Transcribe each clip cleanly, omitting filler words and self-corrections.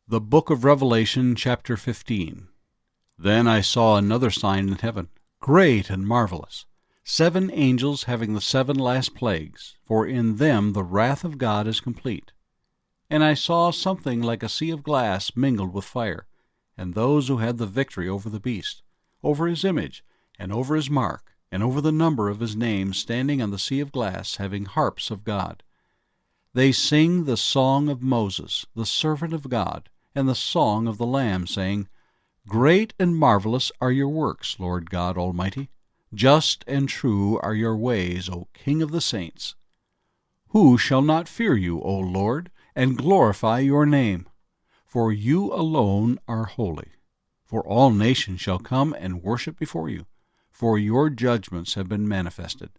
The Book of Revelation, chapter 15. Then I saw another sign in heaven, great and marvelous, 7 angels having the 7 last plagues, for in them the wrath of God is complete. And I saw something like a sea of glass mingled with fire, and those who had the victory over the beast, over his image, and over his mark, and over the number of his name, standing on the sea of glass, having harps of God. They sing the song of Moses, the servant of God, and the song of the Lamb, saying, Great and marvelous are your works, Lord God Almighty. Just and true are your ways, O King of the saints. Who shall not fear you, O Lord, and glorify your name? For you alone are holy. For all nations shall come and worship before you, for your judgments have been manifested.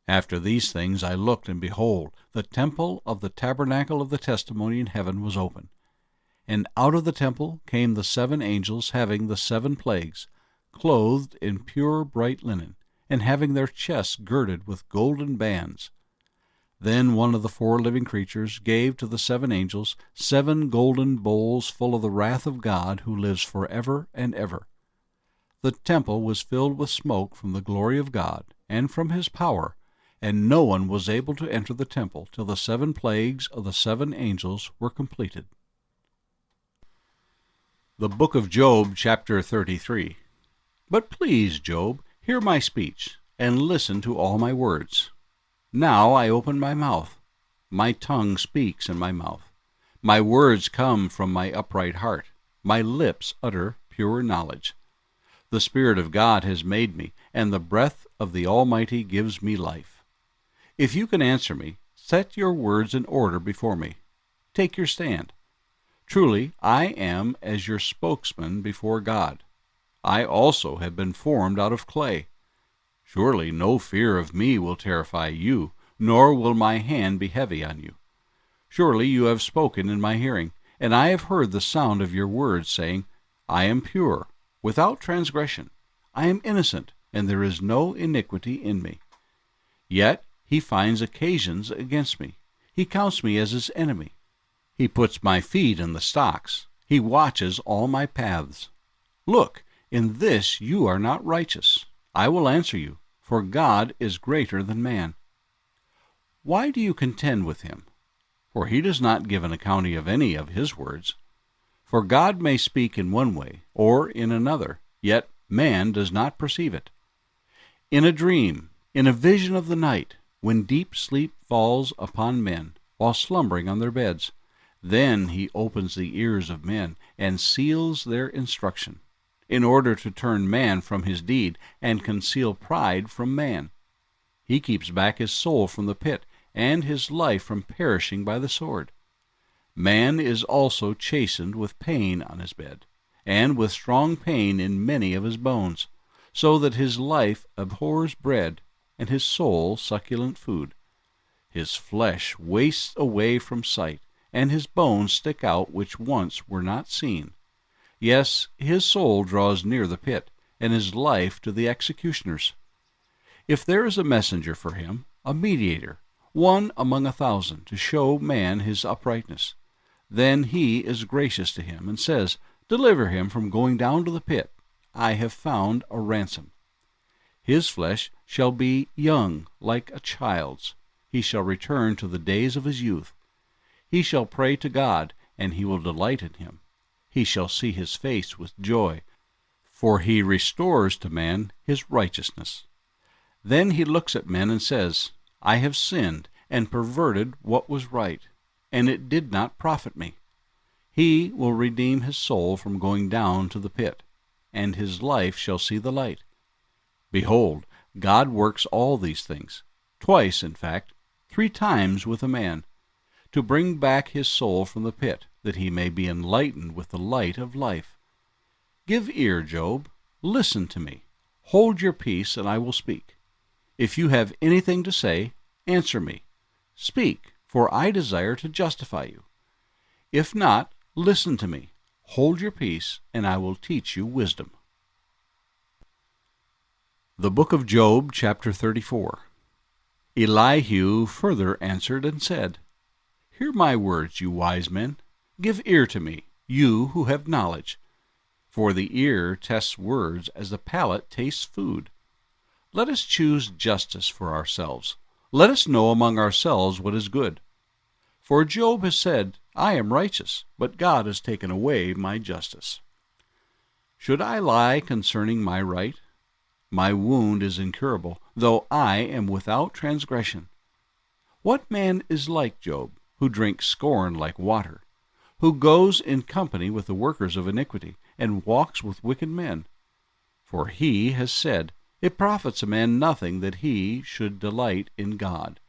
After these things I looked, and behold, the temple of the tabernacle of the testimony in heaven was open. And out of the temple came the 7 angels having the 7 plagues, clothed in pure bright linen, and having their chests girded with golden bands. Then one of the 4 living creatures gave to the 7 angels 7 golden bowls full of the wrath of God, who lives forever and ever. The temple was filled with smoke from the glory of God and from his power, and no one was able to enter the temple till the 7 plagues of the 7 angels were completed. The Book of Job, chapter 33. But please, Job, hear my speech, and listen to all my words. Now I open my mouth. My tongue speaks in my mouth. My words come from my upright heart. My lips utter pure knowledge. The Spirit of God has made me, and the breath of the Almighty gives me life. If you can answer me, set your words in order before me. Take your stand. Truly, I am as your spokesman before God. I also have been formed out of clay. Surely no fear of me will terrify you, nor will my hand be heavy on you. Surely you have spoken in my hearing, and I have heard the sound of your words, saying, I am pure, without transgression. I am innocent, and there is no iniquity in me. Yet he finds occasions against me. He counts me as his enemy. He puts my feet in the stocks. He watches all my paths. Look, in this you are not righteous. I will answer you, for God is greater than man. Why do you contend with him? For he does not give an accounting of any of his words. For God may speak in one way, or in another, yet man does not perceive it. In a dream, in a vision of the night, when deep sleep falls upon men, while slumbering on their beds, then he opens the ears of men, and seals their instruction, in order to turn man from his deed, and conceal pride from man. He keeps back his soul from the pit, and his life from perishing by the sword. Man is also chastened with pain on his bed, and with strong pain in many of his bones, so that his life abhors bread, and his soul succulent food. His flesh wastes away from sight, and his bones stick out which once were not seen. Yes, his soul draws near the pit, and his life to the executioners. If there is a messenger for him, a mediator, one among 1,000, to show man his uprightness, then he is gracious to him, and says, Deliver him from going down to the pit. I have found a ransom. His flesh shall be young like a child's. He shall return to the days of his youth. He shall pray to God, and he will delight in him. He shall see his face with joy, for he restores to man his righteousness. Then he looks at men and says, I have sinned and perverted what was right, and it did not profit me. He will redeem his soul from going down to the pit, and his life shall see the light. Behold, God works all these things, twice, in fact, 3 times with a man, to bring back his soul from the pit, that he may be enlightened with the light of life. Give ear, Job, listen to me. Hold your peace, and I will speak. If you have anything to say, answer me. Speak, for I desire to justify you. If not, listen to me. Hold your peace, and I will teach you wisdom. The Book of Job, chapter 34. Elihu further answered and said, Hear my words, you wise men. Give ear to me, you who have knowledge. For the ear tests words as the palate tastes food. Let us choose justice for ourselves. Let us know among ourselves what is good. For Job has said, I am righteous, but God has taken away my justice. Should I lie concerning my right? My wound is incurable, though I am without transgression. What man is like Job, who drinks scorn like water, who goes in company with the workers of iniquity, and walks with wicked men? For he has said, It profits a man nothing that he should delight in God.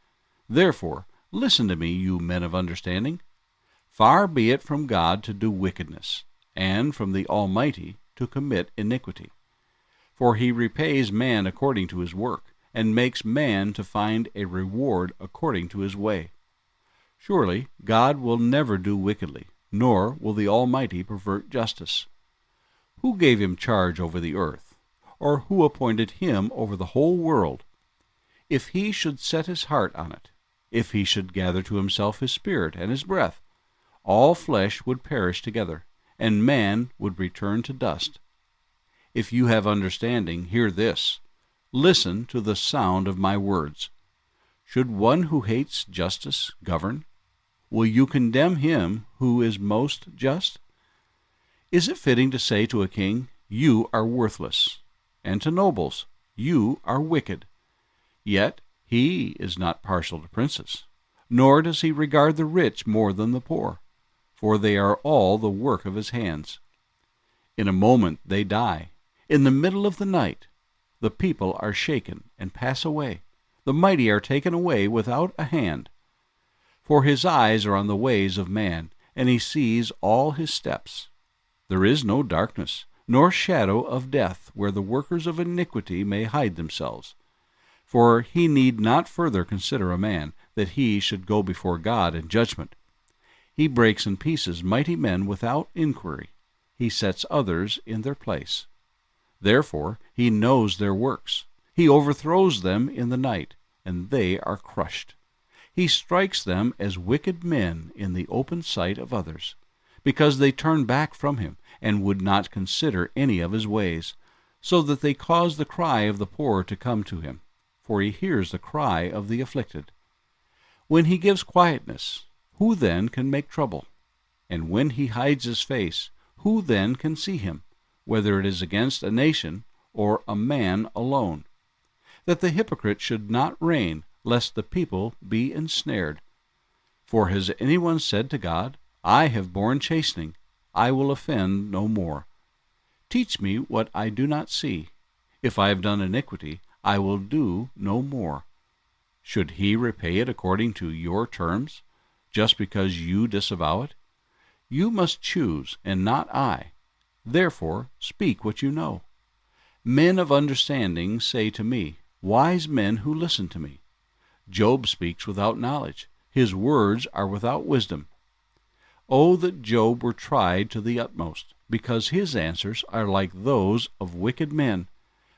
Therefore, listen to me, you men of understanding. Far be it from God to do wickedness, and from the Almighty to commit iniquity. For he repays man according to his work, and makes man to find a reward according to his way. Surely God will never do wickedly, nor will the Almighty pervert justice. Who gave him charge over the earth, or who appointed him over the whole world? If he should set his heart on it, if he should gather to himself his spirit and his breath, all flesh would perish together, and man would return to dust. If you have understanding, hear this. Listen to the sound of my words. Should one who hates justice govern? Will you condemn him who is most just? Is it fitting to say to a king, You are worthless, and to nobles, You are wicked? Yet he is not partial to princes, nor does he regard the rich more than the poor, for they are all the work of his hands. In a moment they die. In the middle of the night, the people are shaken and pass away. The mighty are taken away without a hand. For his eyes are on the ways of man, and he sees all his steps. There is no darkness, nor shadow of death, where the workers of iniquity may hide themselves. For he need not further consider a man, that he should go before God in judgment. He breaks in pieces mighty men without inquiry. He sets others in their place. Therefore he knows their works. He overthrows them in the night, and they are crushed. He strikes them as wicked men in the open sight of others, because they turn back from him, and would not consider any of his ways, so that they cause the cry of the poor to come to him, for he hears the cry of the afflicted. When he gives quietness, who then can make trouble? And when he hides his face, who then can see him, whether it is against a nation or a man alone? That the hypocrite should not reign, lest the people be ensnared. For has anyone said to God, I have borne chastening, I will offend no more? Teach me what I do not see. If I have done iniquity, I will do no more. Should he repay it according to your terms, just because you disavow it? You must choose, and not I. Therefore speak what you know. Men of understanding say to me, wise men who listen to me. Job speaks without knowledge. His words are without wisdom. Oh, that Job were tried to the utmost, because his answers are like those of wicked men.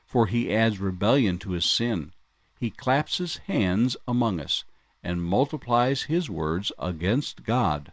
For he adds rebellion to his sin. He claps his hands among us, and multiplies his words against God.